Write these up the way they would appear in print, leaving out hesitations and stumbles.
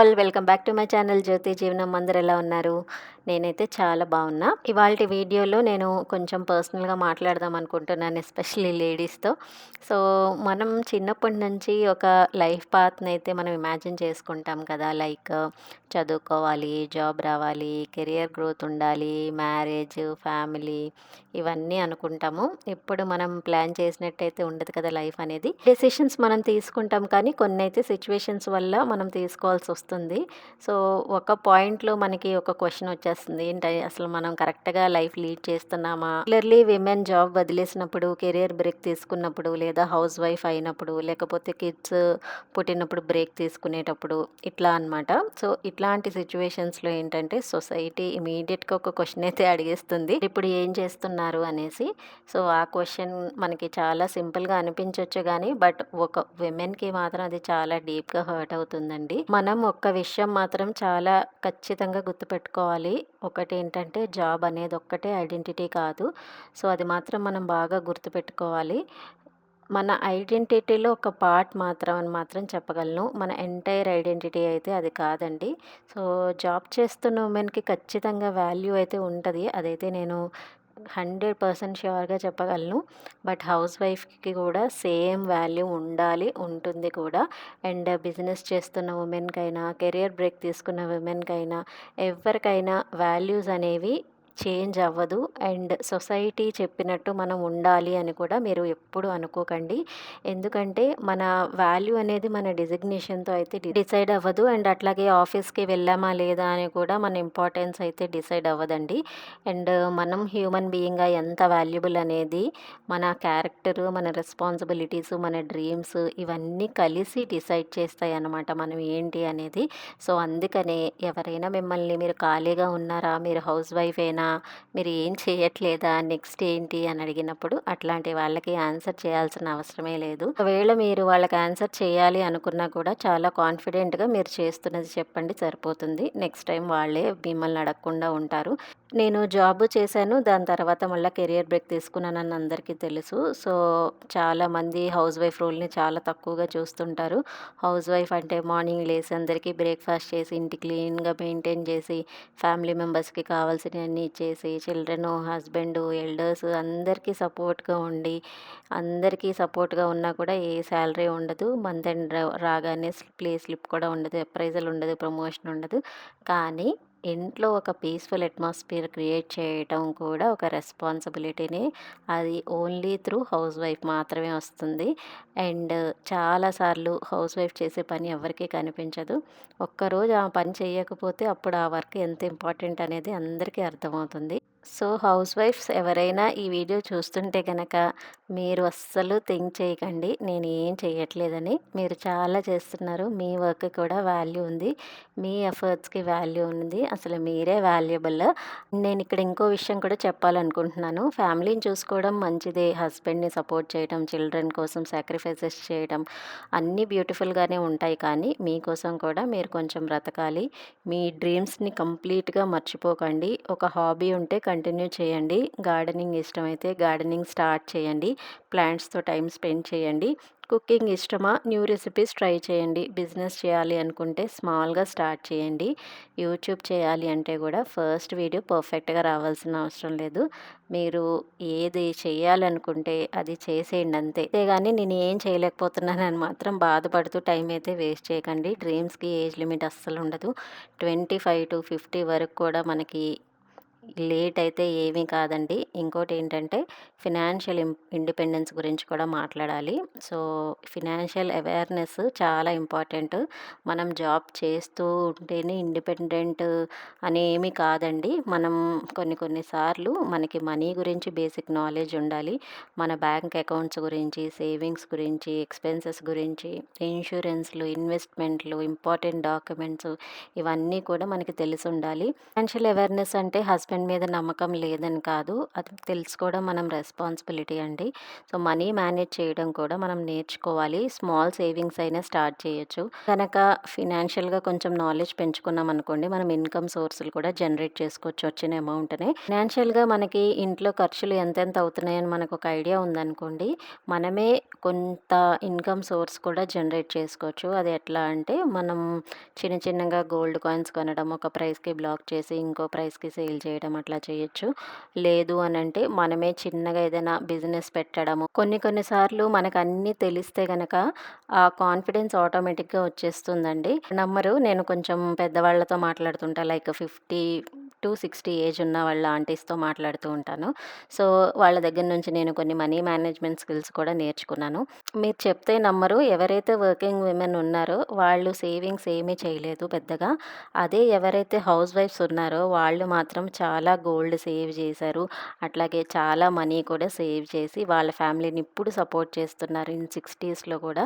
Welcome back to my channel Jyothi Jeevanam. అందరూ ఎలా ఉన్నారు? నేనైతే చాలా బాగున్నా. ఇవాల్టి వీడియోలో నేను కొంచెం పర్సనల్‌గా మాట్లాడదాం అనుకుంటున్నాను. ఎస్పెషల్లీ లేడీస్‌తో. సో, మనం చిన్నప్పటి నుంచి ఒక లైఫ్ పాత్‌నైతే మనం ఇమాజిన్ చేసుకుంటాం కదా! లైక్ చదువుకోవాలి, జాబ్ రావాలి, కెరియర్ గ్రోత్ ఉండాలి, మ్యారేజ్, ఫ్యామిలీ ఇవన్నీ అనుకుంటాము. ఇప్పుడు మనం ప్లాన్ చేసినట్టయితే ఉండదు కదా లైఫ్ అనేది. డెసిషన్స్ మనం తీసుకుంటాం కానీ కొన్నైతే సిట్యుయేషన్స్ వల్ల మనం తీసుకోవాల్సొస్తుంది. సో, ఒక పాయింట్‌లో మనకి ఒక క్వెషన్ వచ్చేస్తుంది. అసలు మనం కరెక్ట్‌గా లైఫ్ లీడ్ చేస్తున్నామా? రెగ్యులర్‌లీ విమెన్ జాబ్ వదిలేసినప్పుడు, కెరియర్ బ్రేక్ తీసుకున్నప్పుడు, లేదా హౌస్ వైఫ్ అయినప్పుడు, లేకపోతే కిడ్స్ పుట్టినప్పుడు బ్రేక్ తీసుకునేటప్పుడు ఇట్లా అనమాట. సో, ఇట్లాంటి సిట్యుయేషన్స్‌లో ఏంటంటే సొసైటీ ఇమ్మీడియేట్‌గా ఒక క్వెషన్ అయితే అడిగేస్తుంది. ఇప్పుడు ఏం చేస్తున్నారు అనేసి. సో, ఆ క్వెషన్ మనకి చాలా సింపుల్‌గా అనిపించొచ్చు గానీ, బట్ ఒక విమెన్‌కి మాత్రం అది చాలా డీప్‌గా హర్ట్ అవుతుందండి. మనం ఒక్క విషయం మాత్రం చాలా ఖచ్చితంగా గుర్తుపెట్టుకోవాలి. ఒకటేంటంటే జాబ్ అనేది ఒక్కటే ఐడెంటిటీ కాదు. సో, అది మాత్రం మనం బాగా గుర్తుపెట్టుకోవాలి. మన ఐడెంటిటీలో ఒక పార్ట్ మాత్రం అని మాత్రం చెప్పగలను. మన ఎంటైర్ ఐడెంటిటీ అయితే అది కాదండి. సో, జాబ్ చేస్తున్న ఉమెన్‌కి ఖచ్చితంగా వాల్యూ అయితే ఉంటది. అదైతే నేను 100% ష్యూర్‌గా చెప్పగలను. బట్ హౌస్ వైఫ్‌కి కూడా సేమ్ వాల్యూ ఉండాలి, ఉంటుంది కూడా. అండ్ బిజినెస్ చేస్తున్న ఉమెన్‌కైనా, కెరియర్ బ్రేక్ తీసుకున్న విమెన్‌కైనా, ఎవ్వరికైనా వాల్యూస్ అనేవి చేంజ్ అవ్వదు. అండ్ సొసైటీ చెప్పినట్టు మనం ఉండాలి అని కూడా మీరు ఎప్పుడు అనుకోకండి. ఎందుకంటే మన వాల్యూ అనేది మన డిజిగ్నేషన్‌తో అయితే డిసైడ్ అవ్వదు. అండ్ అట్లాగే ఆఫీస్‌కి వెళ్ళామా లేదా అని కూడా మన ఇంపార్టెన్స్ అయితే డిసైడ్ అవ్వదండి. అండ్ మనం హ్యూమన్ బీయింగ్‌గా ఎంత వాల్యుబుల్ అనేది మన క్యారెక్టరు, మన రెస్పాన్సిబిలిటీసు, మన డ్రీమ్స్ ఇవన్నీ కలిసి డిసైడ్ చేస్తాయన్నమాట మనం ఏంటి అనేది. సో, అందుకనే ఎవరైనా మిమ్మల్ని మీరు ఖాళీగా ఉన్నారా? మీరు హౌస్ వైఫేనా? మీరు ఏం చేయట్లేదా? నెక్స్ట్ ఏంటి అని అడిగినప్పుడు అట్లాంటి వాళ్ళకి ఆన్సర్ చేయాల్సిన అవసరమే లేదు. ఒకవేళ మీరు వాళ్ళకి ఆన్సర్ చేయాలి అనుకున్నా కూడా చాలా కాన్ఫిడెంట్‌గా మీరు చేస్తున్నది చెప్పండి సరిపోతుంది. నెక్స్ట్ టైం వాళ్ళే మిమ్మల్ని అడగకుండా ఉంటారు. నేను జాబు చేశాను. దాని తర్వాత మళ్ళా కెరియర్ బ్రేక్ తీసుకున్నానని అందరికీ తెలుసు. సో, చాలామంది హౌస్ వైఫ్ రోల్‌ని చాలా తక్కువగా చూస్తుంటారు. హౌస్ వైఫ్ అంటే మార్నింగ్ లేసి అందరికీ బ్రేక్‌ఫాస్ట్ చేసి, ఇంటి క్లీన్‌గా మెయింటైన్ చేసి, ఫ్యామిలీ మెంబర్స్‌కి కావాల్సినవన్నీ ఇచ్చేసి, చిల్డ్రను, హస్బెండు, ఎల్డర్స్ అందరికీ సపోర్ట్‌గా ఉండి, అందరికీ సపోర్ట్‌గా ఉన్నా కూడా ఏ శాలరీ ఉండదు. మంత్ ఎండ్ రాగానే ప్లే స్లిప్ కూడా ఉండదు. అప్రైజల్ ఉండదు. ప్రమోషన్ ఉండదు. కానీ ఇంట్లో ఒక పీస్‌ఫుల్ అట్మాస్ఫియర్ క్రియేట్ చేయటం కూడా ఒక రెస్పాన్సిబిలిటీనే. అది ఓన్లీ త్రూ హౌస్ వైఫ్ మాత్రమే వస్తుంది. అండ్ చాలా సార్లు హౌస్ వైఫ్ చేసే పని ఎవరికీ కనిపించదు. ఒక్కరోజు ఆ పని చేయకపోతే అప్పుడు ఆ వర్క్ ఎంత ఇంపార్టెంట్ అనేది అందరికీ అర్థమవుతుంది. సో, హౌస్ వైఫ్స్ ఎవరైనా ఈ వీడియో చూస్తుంటే గనక మీరు అస్సలు థింక్ చేయకండి నేను ఏం చేయట్లేదని. మీరు చాలా చేస్తున్నారు. మీ వర్క్‌కి కూడా వాల్యూ ఉంది. మీ ఎఫర్ట్స్‌కి వాల్యూ ఉంది. అసలు మీరే వాల్యుబుల్. నేనిక్కడ ఇంకో విషయం కూడా చెప్పాలనుకుంటున్నాను. ఫ్యామిలీని చూసుకోవడం మంచిదే. హస్బెండ్‌ని సపోర్ట్ చేయడం, చిల్డ్రన్ కోసం సాక్రిఫైసెస్ చేయడం అన్నీ బ్యూటిఫుల్‌గానే ఉంటాయి. కానీ మీకోసం కూడా మీరు కొంచెం బ్రతకాలి. మీ డ్రీమ్స్‌ని కంప్లీట్‌గా మర్చిపోకండి. ఒక హాబీ ఉంటే కంటిన్యూ చేయండి. గార్డెనింగ్ ఇష్టమైతే గార్డెనింగ్ స్టార్ట్ చేయండి. ప్లాంట్స్‌తో టైమ్ స్పెండ్ చేయండి. కుకింగ్ ఇష్టమా? న్యూ రెసిపీస్ ట్రై చేయండి. బిజినెస్ చేయాలి అనుకుంటే స్మాల్‌గా స్టార్ట్ చేయండి. యూట్యూబ్ చేయాలి అంటే కూడా ఫస్ట్ వీడియో పర్ఫెక్ట్‌గా రావాల్సిన అవసరం లేదు. మీరు ఏది చేయాలనుకుంటే అది చేసేయండి అంతే. అంతేగాని నేను ఏం చేయలేకపోతున్నానని మాత్రం బాధపడుతూ టైం అయితే వేస్ట్ చేయకండి. డ్రీమ్స్‌కి ఏజ్ లిమిట్ అస్సలు ఉండదు. 25-50 వరకు కూడా మనకి లేట్ అయితే ఏమీ కాదండి. ఇంకోటేంటంటే ఫినాన్షియల్ ఇండిపెండెన్స్ గురించి కూడా మాట్లాడాలి. సో, ఫినాన్షియల్ అవేర్‌నెస్ చాలా ఇంపార్టెంట్. మనం జాబ్ చేస్తూ ఉంటేనే ఇండిపెండెంట్ అని ఏమీ కాదండి. మనం కొన్ని సార్లు మనకి మనీ గురించి బేసిక్ నాలెడ్జ్ ఉండాలి. మన బ్యాంక్ అకౌంట్స్ గురించి, సేవింగ్స్ గురించి, ఎక్స్‌పెన్సెస్ గురించి, ఇన్సూరెన్స్‌లు, ఇన్వెస్ట్‌మెంట్‌లు, ఇంపార్టెంట్ డాక్యుమెంట్స్ ఇవన్నీ కూడా మనకి తెలిసుండాలి. ఫైనాన్షియల్ అవేర్‌నెస్ అంటే హస్బెండ్ మీద నమ్మకం లేదని కాదు. అది తెలుసుకోవడం మనం రెస్పాన్సిబిలిటీ అండి. సో, మనీ మేనేజ్ చేయడం కూడా మనం నేర్చుకోవాలి. స్మాల్ సేవింగ్స్ అయినా స్టార్ట్ చేయొచ్చు. గనక ఫినాన్షియల్‌గా కొంచెం నాలెడ్జ్ పెంచుకున్నామనుకోండి, మనం ఇన్‌కమ్ సోర్సులు కూడా జనరేట్ చేసుకోవచ్చు వచ్చిన అమౌంట్‌ని. ఫినాన్షియల్‌గా మనకి ఇంట్లో ఖర్చులు ఎంతెంత అవుతున్నాయని మనకొక ఐడియా ఉందనుకోండి, మనమే కొంత ఇన్‌కమ్ సోర్స్ కూడా జనరేట్ చేసుకోవచ్చు. అది ఎట్లా అంటే, మనం చిన్న చిన్నగా గోల్డ్ కాయిన్స్ కొనడం, ఒక ప్రైస్‌కి బ్లాక్ చేసి ఇంకో ప్రైస్‌కి సేల్ చేయడం అట్లా చేయొచ్చు. లేదు అనంటే మనమే చిన్నగా ఏదైనా బిజినెస్ పెట్టడము. కొన్ని కొన్ని సార్లు మనకన్నీ తెలిస్తే గనక ఆ కాన్ఫిడెన్స్ ఆటోమేటిక్‌గా వచ్చేస్తుందండి. నమ్మరు, నేను కొంచెం పెద్దవాళ్ళతో మాట్లాడుతుంటా. లైక్ 50-60 ఏజ్ ఉన్న వాళ్ళ ఆంటీస్‌తో మాట్లాడుతూ ఉంటాను. సో, వాళ్ళ దగ్గర నుంచి నేను కొన్ని మనీ మేనేజ్‌మెంట్ స్కిల్స్ కూడా నేర్చుకున్నాను. మీరు చెప్తే నమ్మరు. ఎవరైతే వర్కింగ్ విమెన్ ఉన్నారో వాళ్ళు సేవింగ్స్ ఏమీ చేయలేదు పెద్దగా. అదే ఎవరైతే హౌస్ వైఫ్స్ ఉన్నారో వాళ్ళు మాత్రం చాలా గోల్డ్ సేవ్ చేశారు. అట్లాగే చాలా మనీ కూడా సేవ్ చేసి వాళ్ళ ఫ్యామిలీని ఇప్పుడు సపోర్ట్ చేస్తున్నారు ఇన్ 60స్‌లో కూడా.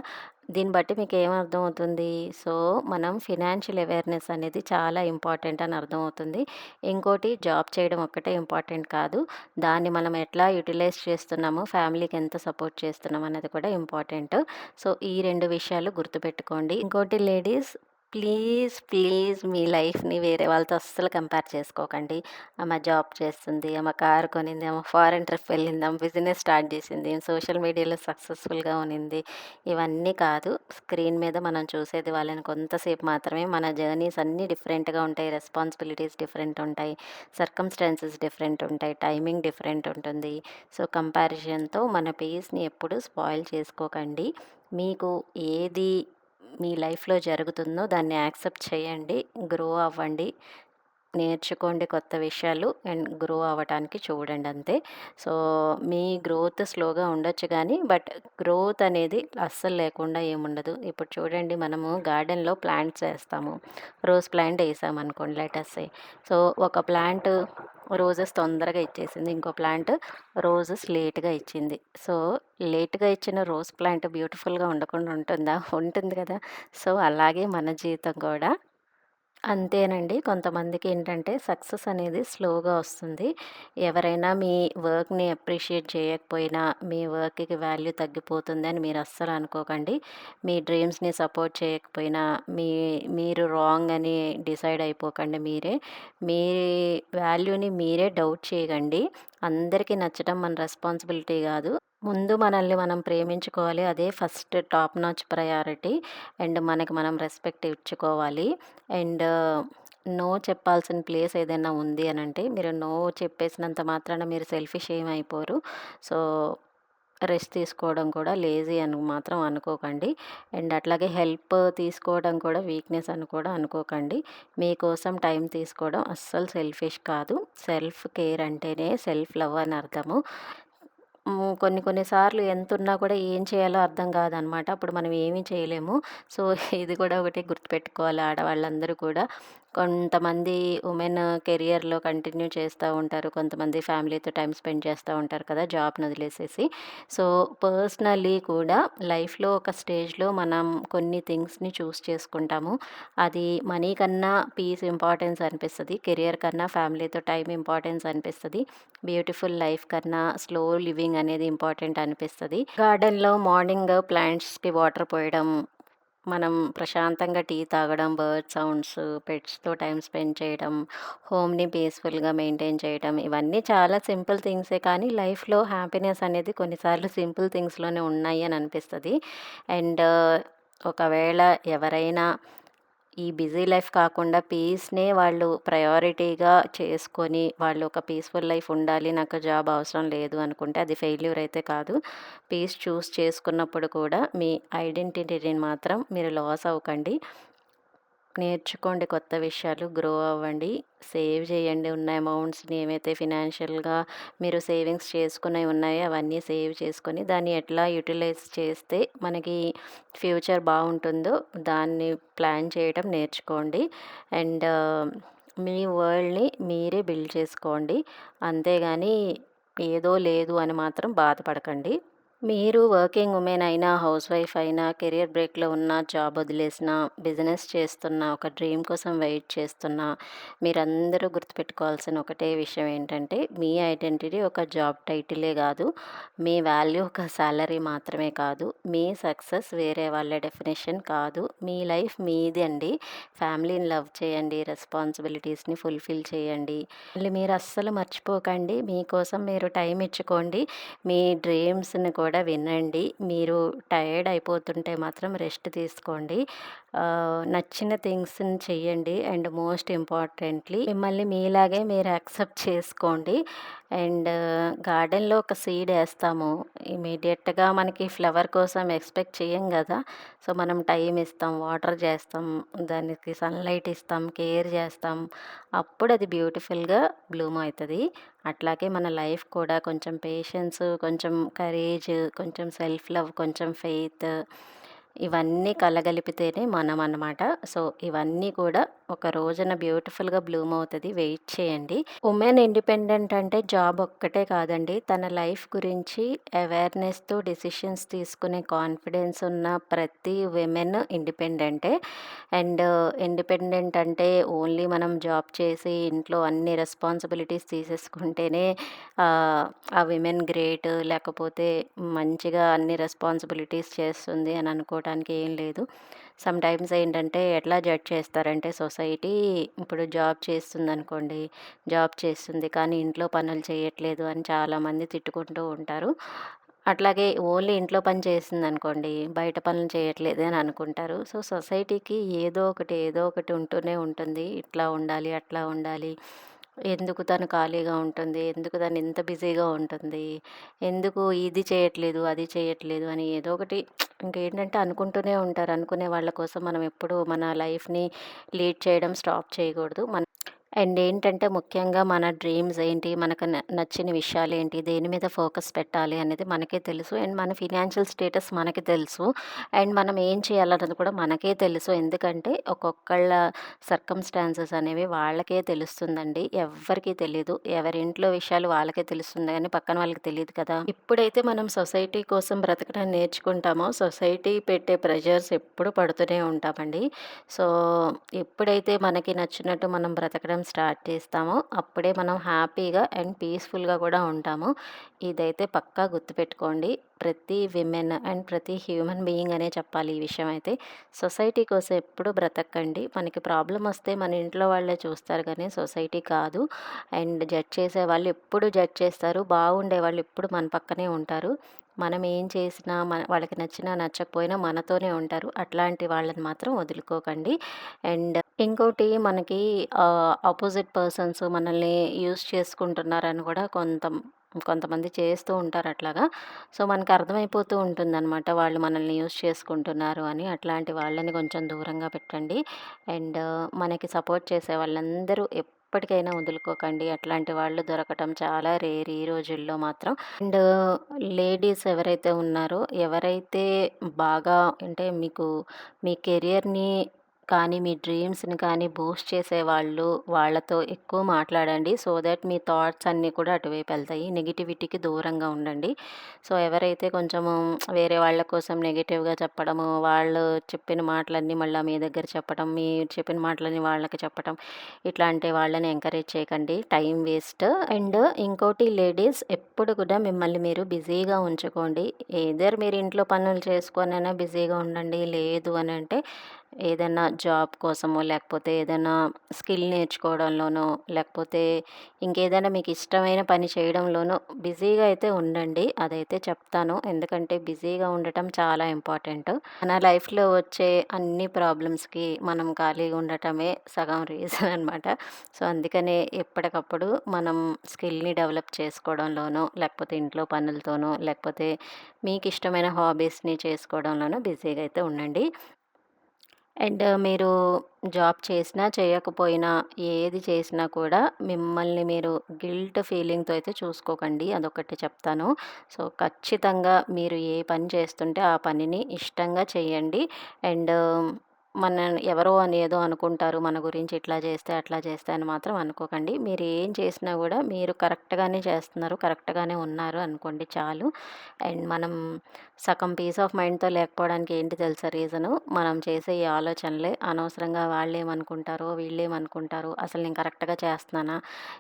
దీన్ని బట్టి మీకేమర్థమవుతుంది? సో, మనం ఫినాన్షియల్ అవేర్‌నెస్ అనేది చాలా ఇంపార్టెంట్ అని అర్థమవుతుంది. ఇంకోటి, జాబ్ చేయడం ఒక్కటే ఇంపార్టెంట్ కాదు. దాన్ని మనం ఎట్లా యుటిలైజ్ చేస్తున్నాము, ఫ్యామిలీకి ఎంత సపోర్ట్ చేస్తున్నాం అన్నది కూడా ఇంపార్టెంట్. సో, ఈ 2 విషయాలు గుర్తుపెట్టుకోండి. ఇంకోటి లేడీస్, ప్లీజ్, ప్లీజ్ మీ లైఫ్‌ని వేరే వాళ్ళతో అస్సలు కంపేర్ చేసుకోకండి. ఆమె జాబ్ చేస్తుంది, ఆమె కారు కొనింది, ఆమె ఫారెన్ ట్రిప్ వెళ్ళింది, ఆమె బిజినెస్ స్టార్ట్ చేసింది, సోషల్ మీడియాలో సక్సెస్‌ఫుల్‌గా ఉన్నింది. ఇవన్నీ కాదు. స్క్రీన్ మీద మనం చూసేది వాళ్ళని కొంతసేపు మాత్రమే. మన జర్నీస్ అన్నీ డిఫరెంట్‌గా ఉంటాయి. రెస్పాన్సిబిలిటీస్ డిఫరెంట్ ఉంటాయి. సర్కమ్‌స్టాన్సెస్ డిఫరెంట్ ఉంటాయి. టైమింగ్ డిఫరెంట్ ఉంటుంది. సో, కంపారిజన్‌తో మన పీస్‌ని ఎప్పుడు స్పాయిల్ చేసుకోకండి. మీకు ఏది మీ లైఫ్‌లో జరుగుతుందో దాన్ని యాక్సెప్ట్ చేయండి. గ్రో అవ్వండి. నేర్చుకోండి కొత్త విషయాలు అండ్ గ్రో అవ్వటానికి చూడండి అంతే. సో, మీ గ్రోత్ స్లోగా ఉండొచ్చు గానీ, బట్ గ్రోత్ అనేది అస్సలు లేకుండా ఏముండదు. ఇప్పుడు చూడండి, మనము గార్డెన్‌లో ప్లాంట్స్ ఏస్తాము. రోజ్ ప్లాంట్ ఏసామనుకోండి, లెట్ అస్ సే. సో, ఒక ప్లాంట్ రోజెస్ తొందరగా ఇచ్చేసింది. ఇంకో ప్లాంట్ రోజెస్ లేట్‌గా ఇచ్చింది. సో, లేట్‌గా ఇచ్చిన రోజ్ ప్లాంట్ బ్యూటిఫుల్‌గా ఉండకుండా ఉంటుందా? ఉంటుంది కదా! సో, అలాగే మన జీవితం కూడా అంతేనండి. కొంతమందికేంటంటే సక్సెస్ అనేది స్లోగా వస్తుంది. ఎవరైనా మీ వర్క్‌ని అప్రిషియేట్ చేయకపోయినా, మీ వర్క్‌కి వాల్యూ తగ్గిపోతుందని మీరు అస్సలు అనుకోకండి. మీ డ్రీమ్స్‌ని సపోర్ట్ చేయకపోయినా, మీరు రాంగ్ అని డిసైడ్ అయిపోకండి మీరే. మీ వాల్యూని మీరే డౌట్ చేయకండి. అందరికీ నచ్చడం మన రెస్పాన్సిబిలిటీ గాదు. ముందు మనల్ని మనం ప్రేమించుకోవాలి. అదే first top notch priority. And మనకి మనం రెస్పెక్ట్ ఇచ్చుకోవాలి. అండ్ నో చెప్పాల్సిన ప్లేస్ ఏదైనా ఉంది అనంటే, మీరు నో చెప్పేసినంత మాత్రాన మీరు సెల్ఫిష్ ఏమైపోరు. సో, రెస్ట్ తీసుకోవడం కూడా లేజీ అని మాత్రం అనుకోకండి. అండ్ అట్లాగే హెల్ప్ తీసుకోవడం కూడా వీక్‌నెస్ అని కూడా అనుకోకండి. మీకోసం టైం తీసుకోవడం అస్సలు సెల్ఫిష్ కాదు. సెల్ఫ్ కేర్ అంటేనే సెల్ఫ్ లవ్ అని అర్థము. కొన్ని కొన్ని సార్లు ఎంతున్నా కూడా ఏం చేయాలో అర్థం కాదనమాట. అప్పుడు మనం ఏమీ చేయలేము. సో, ఇది కూడా ఒకటి గుర్తుపెట్టుకోవాలి ఆడవాళ్ళందరూ కూడా. కొంతమంది ఉమెన్ కెరియర్‌లో కంటిన్యూ చేస్తా ఉంటారు. కొంతమంది ఫ్యామిలీతో టైమ్ స్పెండ్ చేస్తా ఉంటారు కదా! జాబ్‌ని వదిలేసేసి. సో, పర్సనల్లీ కూడా లైఫ్‌లో ఒక స్టేజ్‌లో మనం కొన్ని థింగ్స్‌ని చూస్ చేసుకుంటాము. అది మనీ కన్నా పీస్ ఇంపార్టెన్స్ అనిపిస్తది. కెరియర్ కన్నా ఫ్యామిలీతో టైమ్ ఇంపార్టెన్స్ అనిపిస్తది. బ్యూటిఫుల్ లైఫ్ కన్నా స్లో లివింగ్ అనేది ఇంపార్టెంట్ అనిపిస్తది. గార్డెన్‌లో మార్నింగ్ ప్లాంట్స్‌కి వాటర్ పోయడం, మనం ప్రశాంతంగా టీ తాగడం, బర్డ్ సౌండ్స్, పెట్స్‌తో టైమ్ స్పెండ్ చేయడం, హోమ్‌ని పీస్‌ఫుల్‌గా మెయింటైన్ చేయడం, ఇవన్నీ చాలా సింపుల్ థింగ్సే కానీ లైఫ్‌లో హ్యాపీనెస్ అనేది కొన్నిసార్లు సింపుల్ థింగ్స్‌లోనే ఉన్నాయి అని అనిపిస్తది. అండ్ ఒకవేళ ఎవరైనా ఈ బిజీ లైఫ్ కాకుండా పీస్‌నే వాళ్ళు ప్రయారిటీగా చేసుకొని, వాళ్ళు ఒక పీస్‌ఫుల్ లైఫ్ ఉండాలి, నాకు జాబ్ అవసరం లేదు అనుకుంటే అది ఫెయిల్యూర్ అయితే కాదు. పీస్ చూస్ చేసుకున్నప్పుడు కూడా మీ ఐడెంటిటీని మాత్రం మీరు లాస్ అవ్వకండి. నేర్చుకోండి కొత్త విషయాలు, గ్రో అవ్వండి, సేవ్ చేయండి ఉన్న అమౌంట్స్‌ని ఏవైతే ఫినాన్షియల్‌గా మీరు సేవింగ్స్ చేసుకున్నయి ఉన్నాయో అవన్నీ సేవ్ చేసుకొని, దాన్ని ఎట్లా యుటిలైజ్ చేస్తే మనకి ఫ్యూచర్ బావుంటుందో దాన్ని ప్లాన్ చేయడం నేర్చుకోండి. అండ్ మీ వరల్డ్‌ని మీరే బిల్డ్ చేసుకోండి. అంతేగాని ఏదో లేదు అని మాత్రం బాధపడకండి. మీరు వర్కింగ్ ఉమెన్ అయినా, హౌస్ వైఫ్ అయినా, కెరియర్ బ్రేక్‌లో ఉన్న, జాబ్ వదిలేసినా, బిజినెస్ చేస్తున్నా, ఒక డ్రీమ్ కోసం వెయిట్ చేస్తున్నా, మీరందరూ గుర్తుపెట్టుకోవాల్సిన ఒకటే విషయం ఏంటంటే, మీ ఐడెంటిటీ ఒక జాబ్ టైటిలే గాదు. మీ వాల్యూ ఒక సాలరీ మాత్రమే కాదు. మీ సక్సెస్ వేరే వాళ్ళ డెఫినిషన్ కాదు. మీ లైఫ్ మీది అండి. ఫ్యామిలీని లవ్ చేయండి. రెస్పాన్సిబిలిటీస్‌ని ఫుల్‌ఫిల్ చేయండి. మళ్ళీ మీరు అస్సలు మర్చిపోకండి. మీకోసం మీరు టైం ఇచ్చుకోండి. మీ డ్రీమ్స్‌ని కూడా వినండి. మీరు టయర్డ్ అయిపోతుంటే మాత్రం రెస్ట్ తీసుకోండి. నచ్చిన థింగ్స్‌ని చెయ్యండి. అండ్ మోస్ట్ ఇంపార్టెంట్‌లీ మిమ్మల్ని మీలాగే మీరు యాక్సెప్ట్ చేసుకోండి. అండ్ గార్డెన్‌లో ఒక సీడ్ ఏస్తాము. ఇమ్మీడియేట్‌గా మనకి ఫ్లవర్ కోసం ఎక్స్‌పెక్ట్ చేయం గదా! సో, మనం టైం ఇస్తాం, వాటర్ చేస్తాం, దానికి సన్‌లైట్ ఇస్తాం, కేర్ చేస్తాం. అప్పుడు అది బ్యూటిఫుల్‌గా బ్లూమ్ అయితది. అట్లాగే మన లైఫ్ కూడా కొంచెం పేషెన్స్, కొంచెం కరేజ్, కొంచెం సెల్ఫ్ లవ్, కొంచెం ఫెయిత్ ఇవన్నీ కలగలిపితేనే మనం అన్నమాట. సో, ఇవన్నీ కూడా ఒక రోజున బ్యూటిఫుల్‌గా బ్లూమ్ అవుతది. వెయిట్ చేయండి. ఉమెన్ ఇండిపెండెంట్ అంటే జాబ్ ఒక్కటే కాదండి. తన లైఫ్ గురించి అవేర్‌నెస్‌తో డెసిషన్స్ తీసుకునే కాన్ఫిడెన్స్ ఉన్న ప్రతి విమెన్ ఇండిపెండెంటే. అండ్ ఇండిపెండెంట్ అంటే ఓన్లీ మనం జాబ్ చేసి ఇంట్లో అన్ని రెస్పాన్సిబిలిటీస్ తీసేసుకుంటేనే ఆ విమెన్ గ్రేట్, లేకపోతే మంచిగా అన్ని రెస్పాన్సిబిలిటీస్ చేస్తుంది అని అనుకోవటానికి ఏం లేదు. సమ్‌టైమ్స్ ఏంటంటే ఎట్లా జడ్జ్ చేస్తారంటే సొసైటీ ఇప్పుడు జాబ్ చేస్తుందనుకోండి, జాబ్ చేస్తుంది కానీ ఇంట్లో పనులు చేయట్లేదు అని చాలామంది తిట్టుకుంటూ ఉంటారు. అట్లాగే ఓన్లీ ఇంట్లో పని చేసిందనుకోండి, బయట పనులు చేయట్లేదు అని అనుకుంటారు. సో, సొసైటీకి ఏదో ఒకటి ఉంటూనే ఉంటుంది. ఇట్లా ఉండాలి, అట్లా ఉండాలి. ఎందుకు తను ఖాళీగా ఉంటుంది? ఎందుకు తను ఇంత బిజీగా ఉంటుంది? ఎందుకు ఇది చేయట్లేదు, అది చేయట్లేదు అని ఏదో ఒకటి ఇంకేంటంటే అనుకుంటూనే ఉంటారు. అనుకునే వాళ్ళ కోసం మనం ఎప్పుడూ మన లైఫ్‌ని లీడ్ చేయడం స్టాప్ చేయకూడదు. అండ్ ఏంటంటే ముఖ్యంగా మన డ్రీమ్స్ ఏంటి? మనకు నచ్చిన విషయాలేంటి? దేని మీద ఫోకస్ పెట్టాలి అనేది మనకే తెలుసు. అండ్ మన ఫినాన్షియల్ స్టేటస్ మనకి తెలుసు. అండ్ మనం ఏం చేయాలన్నది కూడా మనకే తెలుసు. ఎందుకంటే ఒక్కొక్కళ్ళ సర్కమ్‌స్టాన్సెస్ అనేవి వాళ్ళకే తెలుస్తుందండి. ఎవ్వరికీ తెలీదు. ఎవరి ఇంట్లో విషయాలు వాళ్ళకే తెలుస్తుంది గానీ పక్కన వాళ్ళకి తెలీదు కదా! ఎప్పుడైతే మనం సొసైటీ కోసం బ్రతకడం నేర్చుకుంటామో సొసైటీ పెట్టే ప్రెషర్స్ ఎప్పుడు పడుతూనే ఉంటామండి. సో, ఎప్పుడైతే మనకి నచ్చినట్టు మనం బ్రతకడం స్టార్ట్ చేస్తామో, అప్పుడే మనం హ్యాపీగా అండ్ పీస్‌ఫుల్‌గా కూడా ఉంటాము. ఇదైతే పక్కా గుర్తుపెట్టుకోండి. ప్రతి విమెన్ అండ్ ప్రతి హ్యూమన్ బీయింగ్ అనే చెప్పాలి ఈ విషయం అయితే. సొసైటీ కోసం ఎప్పుడు బ్రతకండి. మనకి ప్రాబ్లమ్ వస్తే మన ఇంట్లో వాళ్ళే చూస్తారు గానీ సొసైటీ కాదు. అండ్ జడ్జ్ చేసేవాళ్ళు ఎప్పుడు జడ్జ్ చేస్తారు. బాగుండే వాళ్ళు ఎప్పుడు మన పక్కనే ఉంటారు. మనం ఏం చేసినా వాళ్ళకి నచ్చినా, నచ్చకపోయినా మనతోనే ఉంటారు. అట్లాంటి వాళ్ళని మాత్రం వదులుకోకండి. అండ్ ఇంకోటి మనకి అపోజిట్ పర్సన్స్ మనల్ని యూజ్ చేసుకుంటున్నారని కూడా కొంతమంది చేస్తూ ఉంటారు అట్లాగా. సో, మనకు అర్థమైపోతూ ఉంటుందనమాట. వాళ్ళు మనల్ని యూజ్ చేసుకుంటున్నారు అని. అట్లాంటి వాళ్ళని కొంచెం దూరంగా పెట్టండి. అండ్ మనకి సపోర్ట్ చేసే వాళ్ళందరూ ఎప్పటికైనా వదులుకోకండి. అట్లాంటి వాళ్ళు దొరకటం చాలా రేర్ ఈ రోజుల్లో మాత్రం. అండ్ లేడీస్ ఎవరైతే ఉన్నారో, ఎవరైతే బాగా అంటే మీకు మీ కెరియర్‌ని కానీ, మీ డ్రీమ్స్‌ని కానీ బూస్ట్ చేసేవాళ్ళు, వాళ్ళతో ఎక్కువ మాట్లాడండి. సో దట్ మీ థాట్స్ అన్నీ కూడా అటువైపు వెళ్తాయి. నెగటివిటీకి దూరంగా ఉండండి. సో, ఎవరైతే కొంచెము వేరే వాళ్ళ కోసం నెగెటివ్‌గా చెప్పడము, వాళ్ళు చెప్పిన మాటలన్నీ మళ్ళా మీ దగ్గర చెప్పడం, మీరు చెప్పిన మాటలన్నీ వాళ్ళకి చెప్పటం, ఇట్లాంటి వాళ్ళని ఎంకరేజ్ చేయకండి. Time waste. అండ్ ఇంకోటి లేడీస్ ఎప్పుడు కూడా మిమ్మల్ని మీరు బిజీగా ఉంచుకోండి. ఎయిదర్ మీరు ఇంట్లో పనులు చేసుకొనైనా బిజీగా ఉండండి. లేదు అనంటే ఏదైనా జాబ్ కోసమో, లేకపోతే ఏదైనా స్కిల్ నేర్చుకోవడంలోనో, లేకపోతే ఇంకేదైనా మీకు ఇష్టమైన పని చేయడంలోనో బిజీగా అయితే ఉండండి. అదైతే చెప్తాను. ఎందుకంటే బిజీగా ఉండటం చాలా ఇంపార్టెంట్. మన లైఫ్‌లో వచ్చే అన్ని ప్రాబ్లమ్స్‌కి మనం ఖాళీగా ఉండటమే సగం రీజన్ అనమాట. సో, అందుకనే ఎప్పటికప్పుడు మనం స్కిల్‌ని డెవలప్ చేసుకోవడంలోనో, లేకపోతే ఇంట్లో పనులతోనో, లేకపోతే మీకిష్టమైన హాబీస్‌ని చేసుకోవడంలోనో బిజీగా అయితే ఉండండి. అండ్ మీరు జాబ్ చేసినా, చేయకపోయినా, ఏది చేసినా కూడా మిమ్మల్ని మీరు గిల్ట్ ఫీలింగ్‌తో అయితే చూసుకోకండి. అదొకటి చెప్తాను. సో, ఖచ్చితంగా మీరు ఏ పని చేస్తుంటే ఆ పనిని ఇష్టంగా చేయండి. అండ్ మన ఎవరో అని ఏదో అనుకుంటారు మన గురించి ఇట్లా చేస్తే, అట్లా చేస్తే అని మాత్రం అనుకోకండి. మీరు ఏం చేసినా గూడా మీరు కరెక్ట్‌గానే చేస్తున్నారు, కరెక్ట్‌గానే ఉన్నారు అనుకోండి చాలు. అండ్ మనం సగం పీస్ ఆఫ్ మైండ్‌తో లేకపోవడానికి ఏంటి తెలుసా రీజను? మనం చేసే ఈ ఆలోచనలే. అనవసరంగా వాళ్ళేమనుకుంటారో, వీళ్ళేమనుకుంటారో, అసలు నేను కరెక్ట్‌గా చేస్తున్నానా?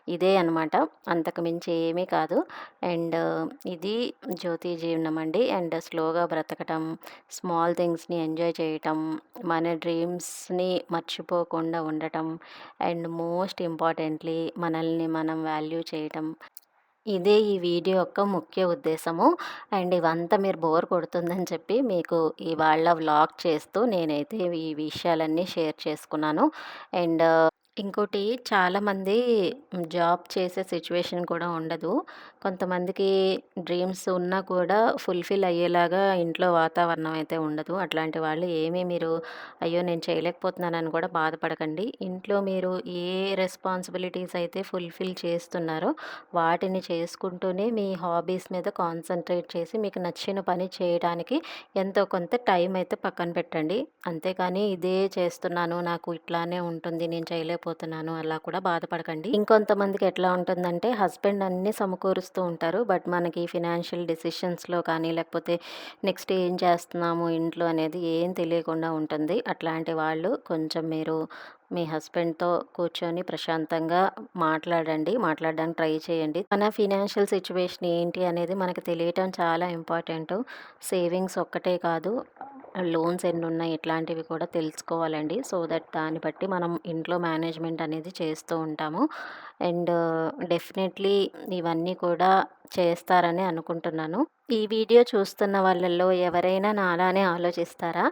ఇదే అనమాట. అంతకు మించి ఏమీ కాదు. అండ్ ఇది జ్యోతి జీవనం అండి. అండ్ స్లోగా బ్రతకటం, స్మాల్ థింగ్స్‌ని ఎంజాయ్ చేయటం, మన డ్రీమ్స్‌ని మర్చిపోకుండా ఉండటం, అండ్ మోస్ట్ ఇంపార్టెంట్‌లీ మనల్ని మనం వాల్యూ చేయటం. ఇదే ఈ వీడియో యొక్క ముఖ్య ఉద్దేశము. అండ్ ఇవంతా మీరు బోర్ కొడుతుందని చెప్పి మీకు ఇవాళ వ్లాగ్ చేస్తూ నేనైతే ఈ విషయాలన్నీ షేర్ చేసుకున్నాను. అండ్ ఇంకోటి చాలామంది జాబ్ చేసే సిట్యుయేషన్ కూడా ఉండదు. కొంతమందికి డ్రీమ్స్ ఉన్నా కూడా ఫుల్‌ఫిల్ అయ్యేలాగా ఇంట్లో వాతావరణం అయితే ఉండదు. అట్లాంటి వాళ్ళు ఏమీ మీరు అయ్యో! నేను చేయలేకపోతున్నానని కూడా బాధపడకండి. ఇంట్లో మీరు ఏ రెస్పాన్సిబిలిటీస్ అయితే ఫుల్‌ఫిల్ చేస్తున్నారో వాటిని చేసుకుంటూనే మీ హాబీస్ మీద కాన్సంట్రేట్ చేసి మీకు నచ్చిన పని చేయడానికి ఎంతో కొంత టైం అయితే పక్కన పెట్టండి. అంతేకాని ఇదే చేస్తున్నాను, నాకు ఇట్లానే ఉంటుంది, నేను చేయలేకపోతున్నాను అలా కూడా బాధపడకండి. ఇంకొంతమందికి ఎట్లా ఉంటుందంటే హస్బెండ్ అన్నీ సమకూరుస్తూ ఉంటారు. బట్ మనకి ఫినాన్షియల్ డెసిషన్స్‌లో కానీ లేకపోతే నెక్స్ట్ ఏం చేస్తున్నాము ఇంట్లో అనేది ఏం తెలియకుండా ఉంటుంది. అట్లాంటి వాళ్ళు కొంచెం మీరు మీ హస్బెండ్‌తో కూర్చొని ప్రశాంతంగా మాట్లాడండి. మాట్లాడడానికి ట్రై చేయండి. మన ఫినాన్షియల్ సిట్యుయేషన్ ఏంటి అనేది మనకు తెలియటం చాలా ఇంపార్టెంటు. సేవింగ్స్ ఒక్కటే కాదు, లోన్స్ ఎన్నున్నాయి ఇట్లాంటివి కూడా తెలుసుకోవాలండి. సో దట్ దాన్ని బట్టి మనం ఇంట్లో మేనేజ్‌మెంట్ అనేది చేస్తూ ఉంటాము. అండ్ డెఫినెట్‌లీ ఇవన్నీ కూడా చేస్తారని అనుకుంటున్నాను. ఈ వీడియో చూస్తున్న వాళ్ళల్లో ఎవరైనా నాలానే ఆలోచిస్తారా?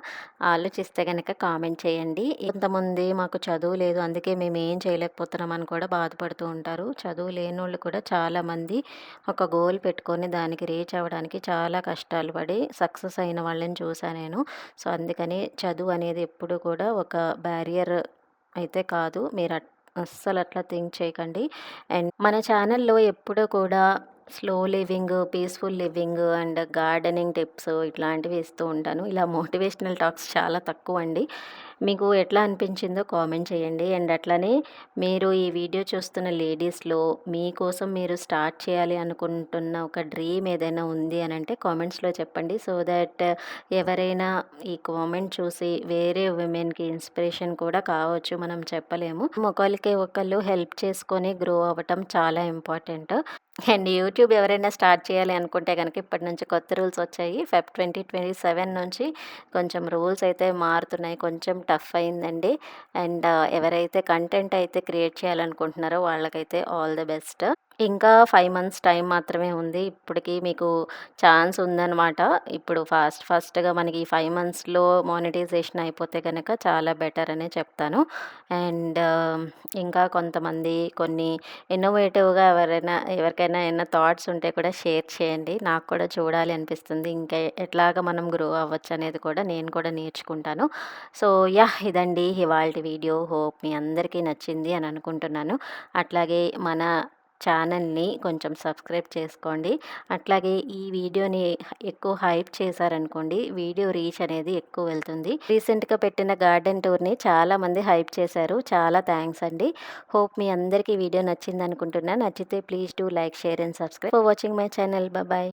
ఆలోచిస్తే గనక కామెంట్ చేయండి. కొంతమంది మాకు చదువు లేదు అందుకే మేమేం చేయలేకపోతున్నామని కూడా బాధపడుతూ ఉంటారు. చదువు లేనోళ్ళు కూడా చాలామంది ఒక గోల్ పెట్టుకొని దానికి రీచ్ అవ్వడానికి చాలా కష్టాలు పడి సక్సెస్ అయిన వాళ్ళని చూసా నేను. సో, అందుకని చదువు అనేది ఎప్పుడు కూడా ఒక బ్యారియర్ అయితే కాదు. మీరు అస్సలు అట్లా థింక్ చేయకండి. అండ్ మన ఛానల్‌లో ఎప్పుడూ కూడా slow living, peaceful living and gardening tips ఇట్లాంటివి ఇస్తూ ఉంటాను. ఇలా మోటివేషనల్ టాక్స్ చాలా తక్కువండి. మీకు ఎట్లా అనిపించిందో కామెంట్ చేయండి. అండ్ అట్లనే మీరు ఈ వీడియో చూస్తున్న లేడీస్‌లో మీకోసం మీరు స్టార్ట్ చేయాలి అనుకుంటున్న ఒక డ్రీమ్ ఏదైనా ఉంది అనంటే కామెంట్స్‌లో చెప్పండి. సో దట్ ఎవరైనా ఈ కామెంట్ చూసి వేరే విమెన్‌కి ఇన్‌స్పిరేషన్ కూడా కావచ్చు. మనం చెప్పలేము. ఒకళ్ళకి ఒకళ్ళు హెల్ప్ చేసుకొని గ్రో అవ్వటం చాలా ఇంపార్టెంట్. అండ్ యూట్యూబ్ ఎవరైనా స్టార్ట్ చేయాలి అనుకుంటే గనక ఇప్పటి నుంచి కొత్త రూల్స్ వచ్చాయి. ఫెబ్ 2027 నుంచి కొంచెం రూల్స్ అయితే మారుతున్నాయి. కొంచెం టఫ్ అయిందండి. అండ్ ఎవరైతే కంటెంట్ అయితే క్రియేట్ చేయాలనుకుంటున్నారో వాళ్ళకైతే ఆల్ ది బెస్ట్. ఇంకా 5 మంత్స్ టైం మాత్రమే ఉంది. ఇప్పటికి మీకు ఛాన్స్ ఉందనమాట. ఇప్పుడు ఫాస్ట్‌గా మనకి ఈ 5 మంత్స్‌లో మానిటైజేషన్ అయిపోతే గనక చాలా బెటర్ అనే చెప్తాను. అండ్ ఇంకా కొంతమంది కొన్ని ఇన్నోవేటివ్‌గా ఎవరికైనా ఏమన్నా థాట్స్ ఉంటే కూడా షేర్ చేయండి. నాకు కూడా చూడాలి అనిపిస్తుంది. ఇంకా ఎట్లాగా మనం గ్రో అవ్వచ్చు అనేది కూడా నేను కూడా నేర్చుకుంటాను. So, yeah! ఇదండి ఇవాల్టి వీడియో. హోప్ మీ అందరికీ నచ్చింది అని అనుకుంటున్నాను. అట్లాగే మన ఛానల్‌ని కొంచెం సబ్స్క్రైబ్ చేసుకోండి. అట్లాగే ఈ వీడియోని ఎక్కువ హైప్ చేశారనుకోండి, వీడియో రీచ్ అనేది ఎక్కువ వెళ్తుంది. రీసెంట్‌గా పెట్టిన గార్డెన్ టూర్‌ని చాలామంది హైప్ చేశారు. చాలా థాంక్స్ అండి. హోప్ మీ అందరికీ వీడియో నచ్చిందనుకుంటున్నా. నచ్చితే please do like, share and subscribe for watching my channel. Bye.